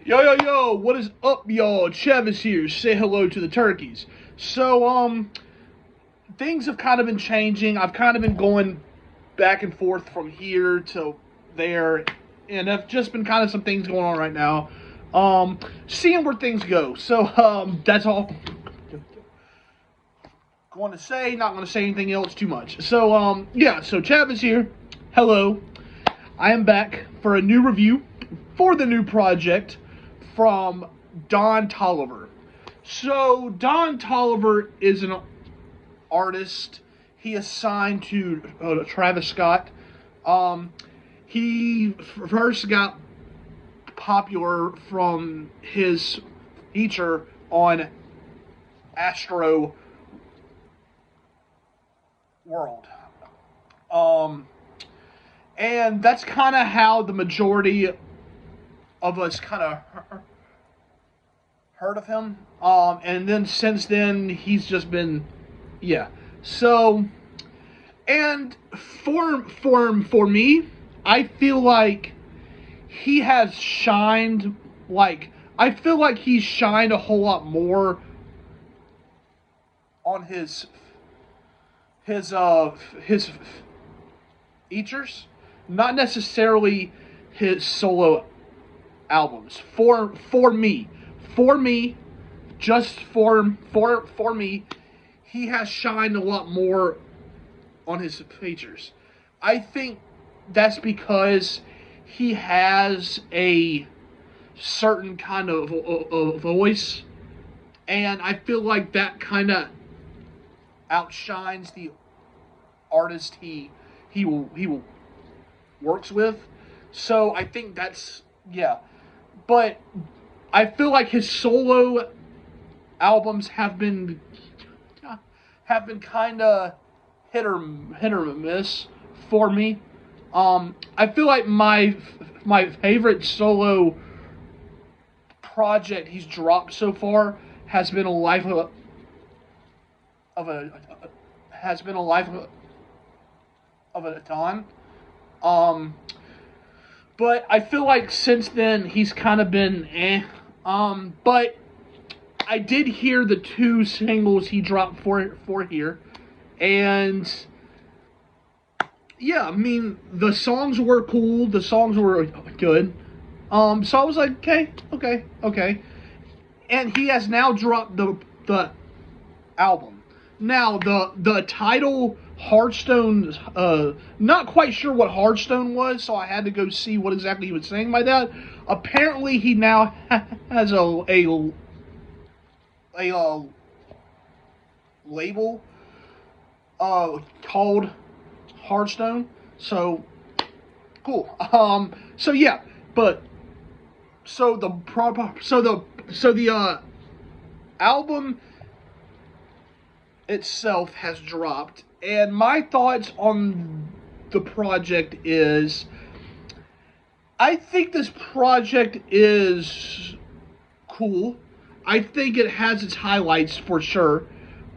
Yo, yo, yo, what is up, y'all? Travis here. Say hello to the turkeys. Things have kind of been changing. I've kind of been going back and forth from here to there, and have just been kind of some things going on right now. Seeing where things go. That's all I'm going to say. Not going to say anything else too much. So Travis here. Hello. I am back for a new review for the new project from Don Toliver. So Don Toliver is an artist. He is signed to Travis Scott. He first got popular from his feature on Astro World. And that's kind of how the majority of us kind of heard of him. And then since then, he's just been, yeah. So, and for me, I feel like he has shined. I feel like he's shined a whole lot more on his features, not necessarily his solo albums. For me, just for me, he has shined a lot more on his features. I think that's because he has a certain kind of voice, and I feel like that kind of outshines the artist he will works with. So I think that's, yeah. But I feel like his solo albums have been kind of hit or miss for me. I feel like my favorite solo project he's dropped so far has been a life of a Don. But I feel like since then he's kind of been but I did hear the two singles he dropped for here, and yeah, I mean the songs were cool. The songs were good. So I was like, okay. And he has now dropped the album. Now the title Hardstone, not quite sure what Hardstone was, so I had to go see what exactly he was saying by that. Apparently, he now has a label called Hardstone. So cool. So yeah, but so the album itself has dropped, and my thoughts on the project is I think this project is cool. I think it has its highlights for sure.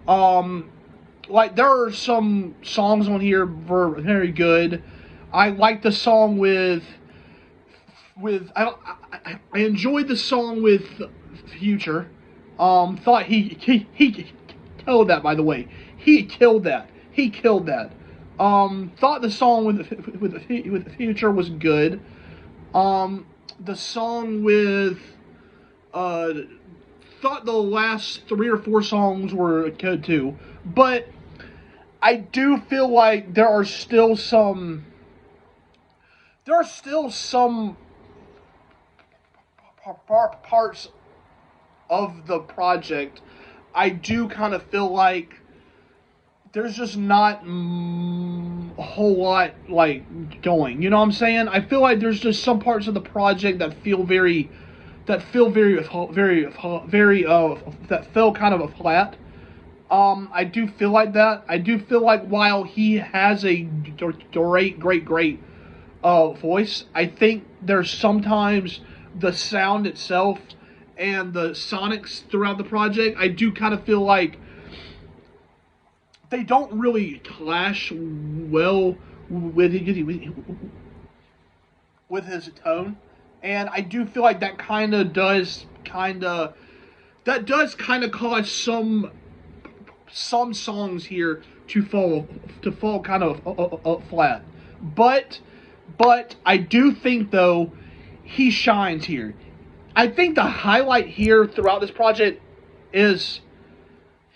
Like there are some songs on here very good. I like the song with I enjoyed the song with Future. Thought he killed that, by the way. He killed that. Thought the song with Future was good. The song with thought the last 3 or 4 songs were good too. But I do feel like there are still some parts of the project I do kind of feel like there's just not a whole lot like going. You know what I'm saying? I feel like there's just some parts of the project that feel very that fell kind of a flat. I do feel like that. I do feel like while he has a great voice, I think there's sometimes the sound itself and the sonics throughout the project, I do kind of feel like they don't really clash well with his tone, and I do feel like that does kind of cause some songs here to fall kind of flat. But I do think though he shines here. I think the highlight here throughout this project is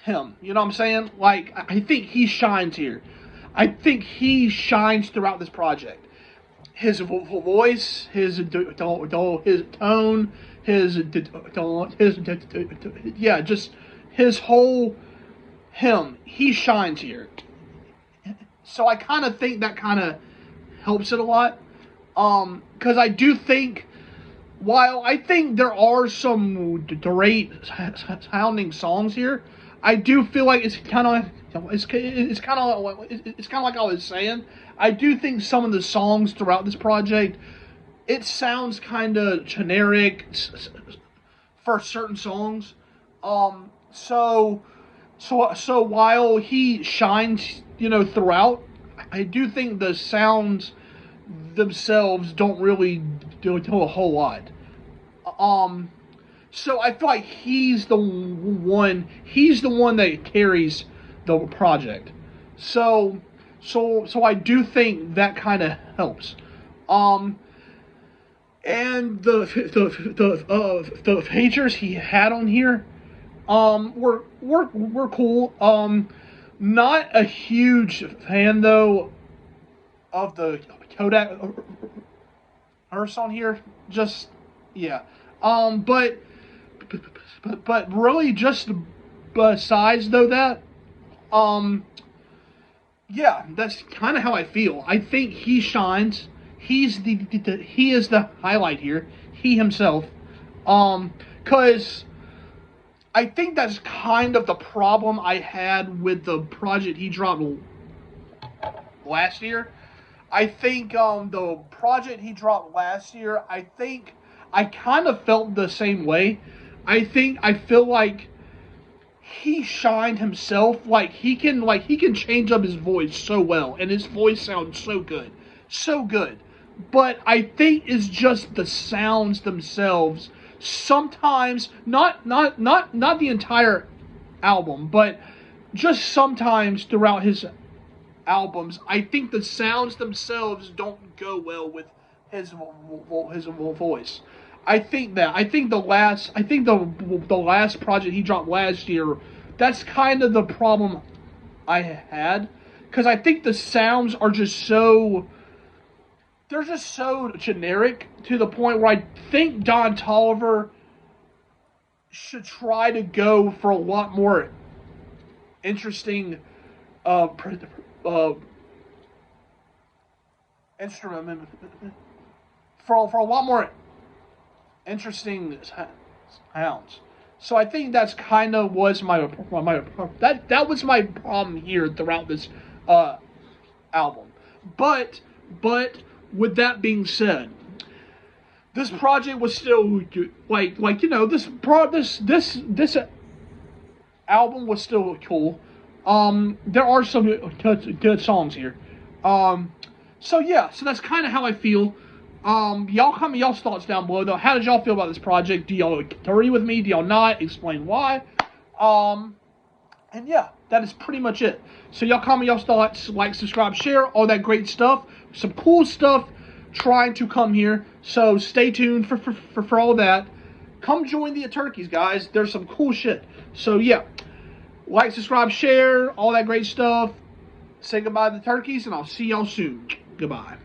him. You know what I'm saying? Like, I think he shines here. I think he shines throughout this project. His voice, his tone, yeah, just his whole him. He shines here. So I kind of think that kind of helps it a lot. Because I do think, while I think there are some great sounding songs here, I do feel like it's kind of like I was saying. I do think some of the songs throughout this project, it sounds kind of generic for certain songs. So while he shines, throughout, I do think the sounds themselves don't really do a whole lot. So I feel like he's the one that carries the project. So I do think that kind of helps. And the features he had on here, were cool. Not a huge fan though of the Kodak Earths on here. Just yeah. But really, just besides though that, yeah, that's kind of how I feel. I think he shines. He is the highlight here. He himself, because I think that's kind of the problem I had with the project he dropped last year. I think the project he dropped last year, I think I kind of felt the same way. I feel like he shined himself. Like he can change up his voice so well, and his voice sounds so good, so good. But I think it's just the sounds themselves. Sometimes, not the entire album, but just sometimes throughout his albums, I think the sounds themselves don't go well with his voice. I think the last project he dropped last year, that's kind of the problem I had, because I think the sounds are they're just so generic to the point where I think Don Toliver should try to go for a lot more interesting instrument for a lot more interesting sounds. So I think that's kind of was that was my problem here throughout this album. But with that being said, this project was still this album was still cool. There are some good songs here. So that's kind of how I feel. Y'all comment y'all's thoughts down below though. How did y'all feel about this project? Do y'all agree with me? Do y'all not? Explain why. And yeah, that is pretty much it. So y'all comment y'all's thoughts, like, subscribe, share, all that great stuff. Some cool stuff trying to come here. So stay tuned for all that. Come join the turkeys, guys. There's some cool shit. So yeah, like, subscribe, share, all that great stuff. Say goodbye to the turkeys, and I'll see y'all soon. Goodbye.